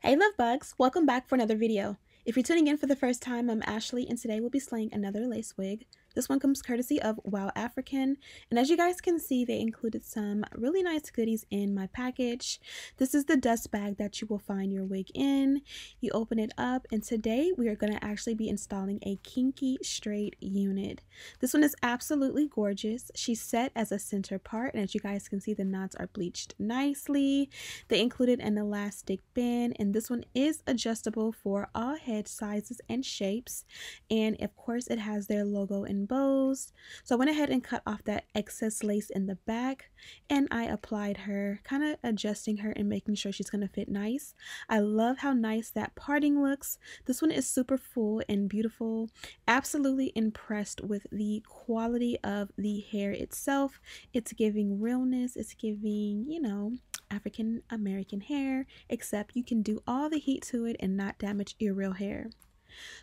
Hey love bugs, welcome back for another video. If you're tuning in for the first time, I'm Ashley and today we'll be slaying another lace wig. This one comes courtesy of WowAfrican, and as you guys can see, they included some really nice goodies in my package. This is the dust bag that you will find your wig in. You open it up, and today we are going to actually be installing a Kinky straight unit. This one is absolutely gorgeous. She's set as a center part, and as you guys can see, the knots are bleached nicely. They included an elastic band, and this one is adjustable for all head sizes and shapes, and of course it has their logo in bows. So I went ahead and cut off that excess lace in the back, and I applied her, kind of adjusting her and making sure she's going to fit nice. I love how nice that parting looks. This one is super full and beautiful. Absolutely impressed with the quality of the hair itself. It's giving realness. It's giving, you know, African American hair, except you can do all the heat to it and not damage your real hair.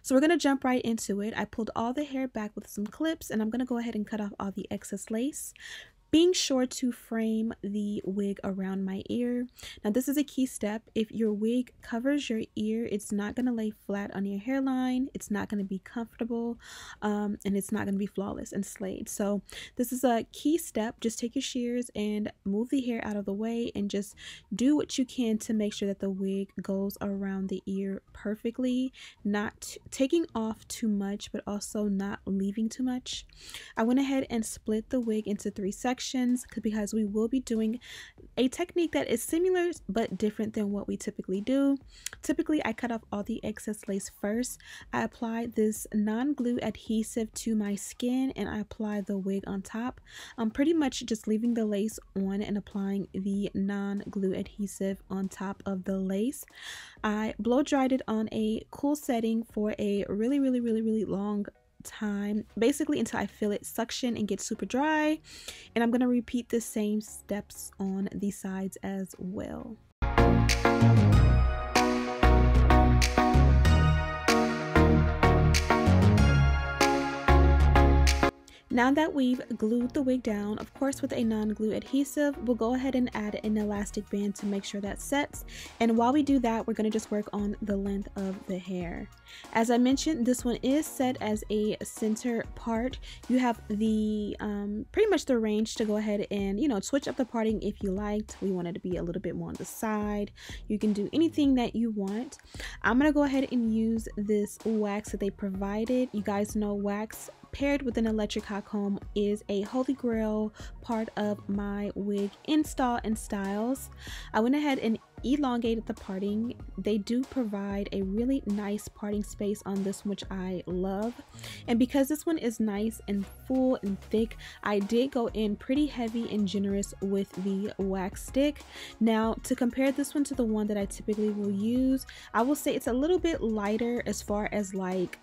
So we're going to jump right into it. I pulled all the hair back with some clips, and I'm going to go ahead and cut off all the excess lace, being sure to frame the wig around my ear. Now this is a key step. If your wig covers your ear, it's not going to lay flat on your hairline, it's not going to be comfortable, and it's not going to be flawless and slayed. So this is a key step. Just take your shears and move the hair out of the way and just do what you can to make sure that the wig goes around the ear perfectly, not taking off too much but also not leaving too much. I went ahead and split the wig into 3 sections because we will be doing a technique that is similar but different than what we typically do. Typically, I cut off all the excess lace first. I apply this non-glue adhesive to my skin and I apply the wig on top. I'm pretty much just leaving the lace on and applying the non-glue adhesive on top of the lace. I blow dried it on a cool setting for a really long time, basically until I feel it suction and get super dry, and I'm going to repeat the same steps on the sides as well. Now that we've glued the wig down, of course with a non-glue adhesive, we'll go ahead and add an elastic band to make sure that sets. And while we do that, we're going to just work on the length of the hair. As I mentioned, this one is set as a center part. You have the pretty much the range to go ahead and, you know, switch up the parting if you liked. We want it to be a little bit more on the side. You can do anything that you want. I'm going to go ahead and use this wax that they provided. You guys know wax paired with an electric hot comb is a holy grail part of my wig install and styles. I went ahead and elongated the parting. They do provide a really nice parting space on this one, which I love. And because this one is nice and full and thick, I did go in pretty heavy and generous with the wax stick. Now to compare this one to the one that I typically will use, I will say it's a little bit lighter as far as like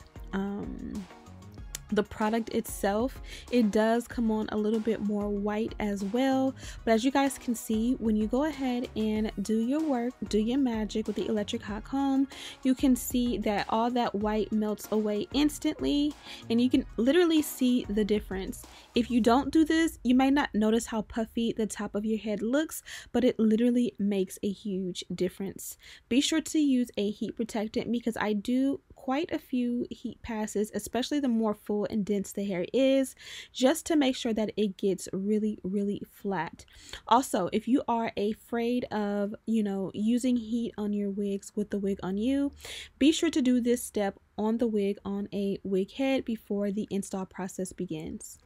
the product itself. It does come on a little bit more white as well, but as you guys can see, when you go ahead and do your work, do your magic with the electric hot comb, you can see that all that white melts away instantly, and you can literally see the difference. If you don't do this, you might not notice how puffy the top of your head looks, but it literally makes a huge difference. Be sure to use a heat protectant because I do quite a few heat passes, especially the more full and dense the hair is, just to make sure that it gets really flat. Also, if you are afraid of, you know, using heat on your wigs with the wig on you, be sure to do this step on the wig on a wig head before the install process begins.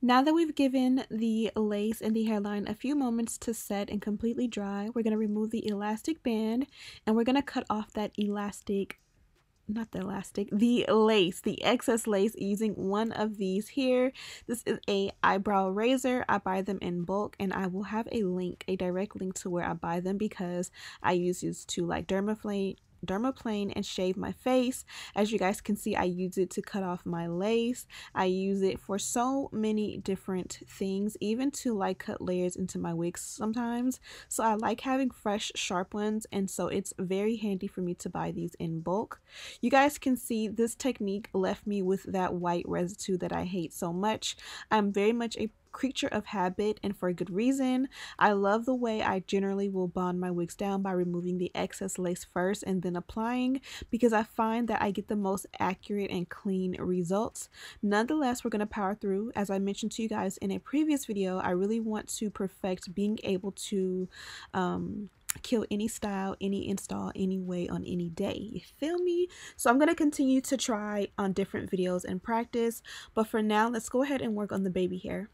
Now that we've given the lace and the hairline a few moments to set and completely dry, we're going to remove the elastic band and we're going to cut off that the lace, the excess lace, using one of these here. This is a eyebrow razor. I buy them in bulk, and I will have a direct link to where I buy them because I use these to like dermaflate dermaplane and shave my face. As you guys can see, I use it to cut off my lace. I use it for so many different things, even to like cut layers into my wigs sometimes. So I like having fresh, sharp ones, and so it's very handy for me to buy these in bulk. You guys can see this technique left me with that white residue that I hate so much. I'm very much a creature of habit, and for a good reason. I love the way I generally will bond my wigs down by removing the excess lace first and then applying, because I find that I get the most accurate and clean results. Nonetheless, we're going to power through. As I mentioned to you guys in a previous video, I really want to perfect being able to kill any style, any install, any way on any day. You feel me? So I'm going to continue to try on different videos and practice, but for now, let's go ahead and work on the baby hair.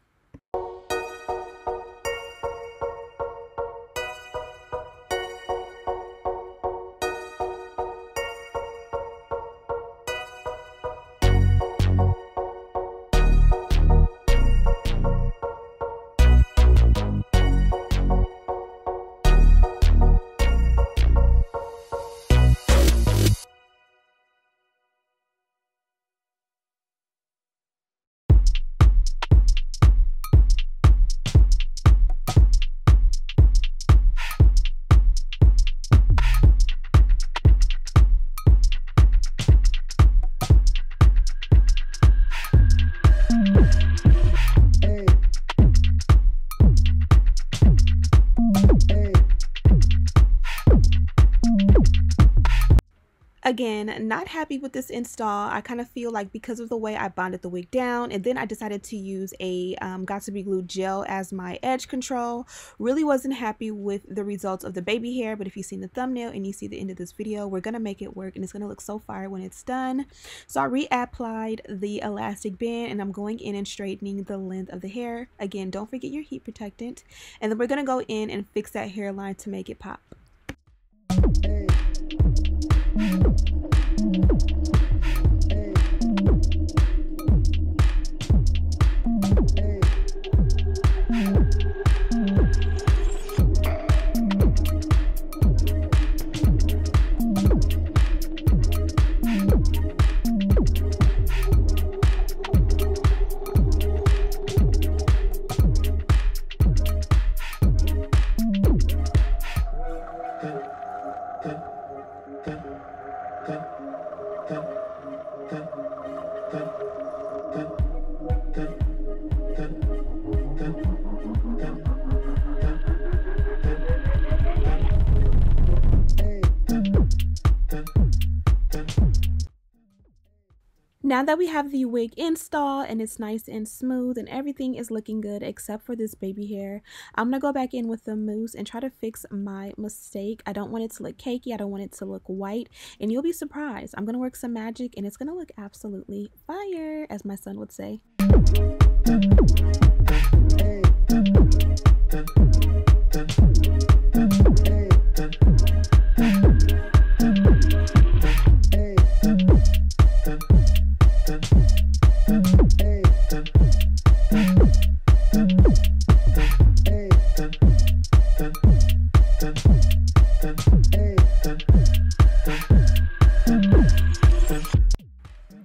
Again, not happy with this install. I kind of feel like because of the way I bonded the wig down, and then I decided to use a Got2b glue gel as my edge control. Really wasn't happy with the results of the baby hair, but if you've seen the thumbnail and you see the end of this video, we're going to make it work and it's going to look so fire when it's done. So I reapplied the elastic band and I'm going in and straightening the length of the hair. Again, don't forget your heat protectant. And then we're going to go in and fix that hairline to make it pop. Now that we have the wig installed and it's nice and smooth and everything is looking good except for this baby hair, I'm going to go back in with the mousse and try to fix my mistake. I don't want it to look cakey. I don't want it to look white. And you'll be surprised. I'm going to work some magic and it's going to look absolutely fire, as my son would say.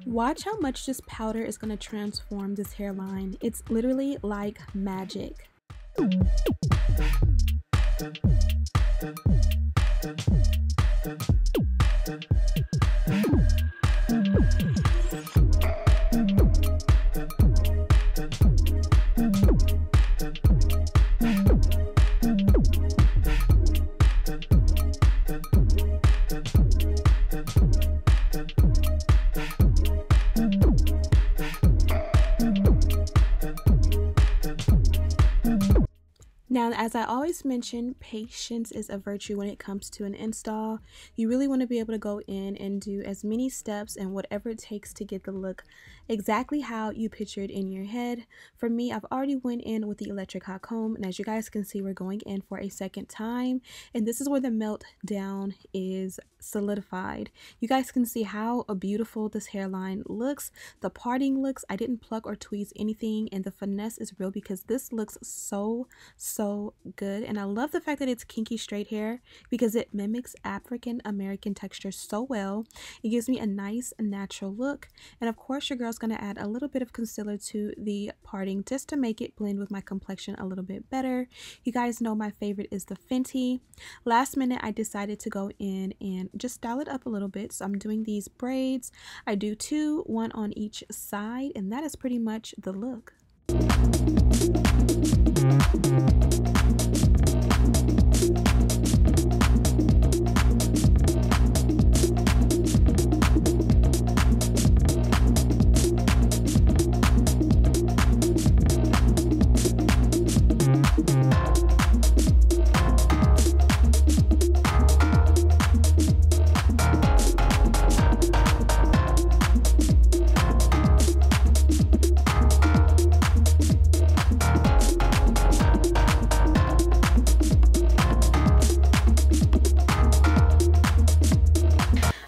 Watch how much this powder is going to transform this hairline. It's literally like magic. Now, as I always mention, patience is a virtue when it comes to an install. You really want to be able to go in and do as many steps and whatever it takes to get the look exactly how you pictured in your head. For me, I've already went in with the electric hot comb, and as you guys can see, we're going in for a second time, and this is where the meltdown is solidified. You guys can see how beautiful this hairline looks. The parting looks, I didn't pluck or tweeze anything, and the finesse is real because this looks so good. And I love the fact that it's kinky straight hair because it mimics African American texture so well. It gives me a nice natural look, and of course your girl's gonna add a little bit of concealer to the parting just to make it blend with my complexion a little bit better. You guys know my favorite is the Fenty. Last minute I decided to go in and just style it up a little bit, so I'm doing these braids. I do two, one on each side, and that is pretty much the look.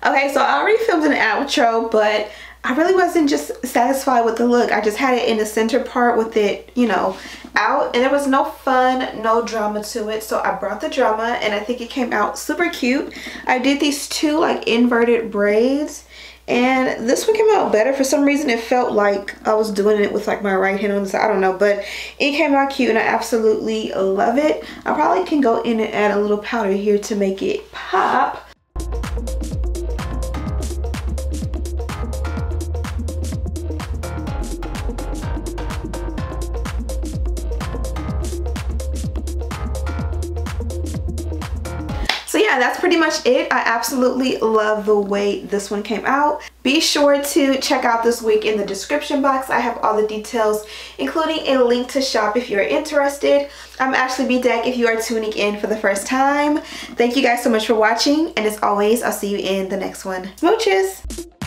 Okay, so I already filmed an outro, but I really wasn't just satisfied with the look. I just had it in the center part with it, you know, out, and there was no fun, no drama to it. So I brought the drama, and I think it came out super cute. I did these two like inverted braids, and this one came out better. For some reason it felt like I was doing it with like my right hand on the side, I don't know, but it came out cute and I absolutely love it. I probably can go in and add a little powder here to make it pop. So yeah, that's pretty much it. I absolutely love the way this one came out. Be sure to check out this wig in the description box. I have all the details, including a link to shop if you're interested. I'm Ashley Bedeck if you are tuning in for the first time. Thank you guys so much for watching, and as always, I'll see you in the next one. Smooches!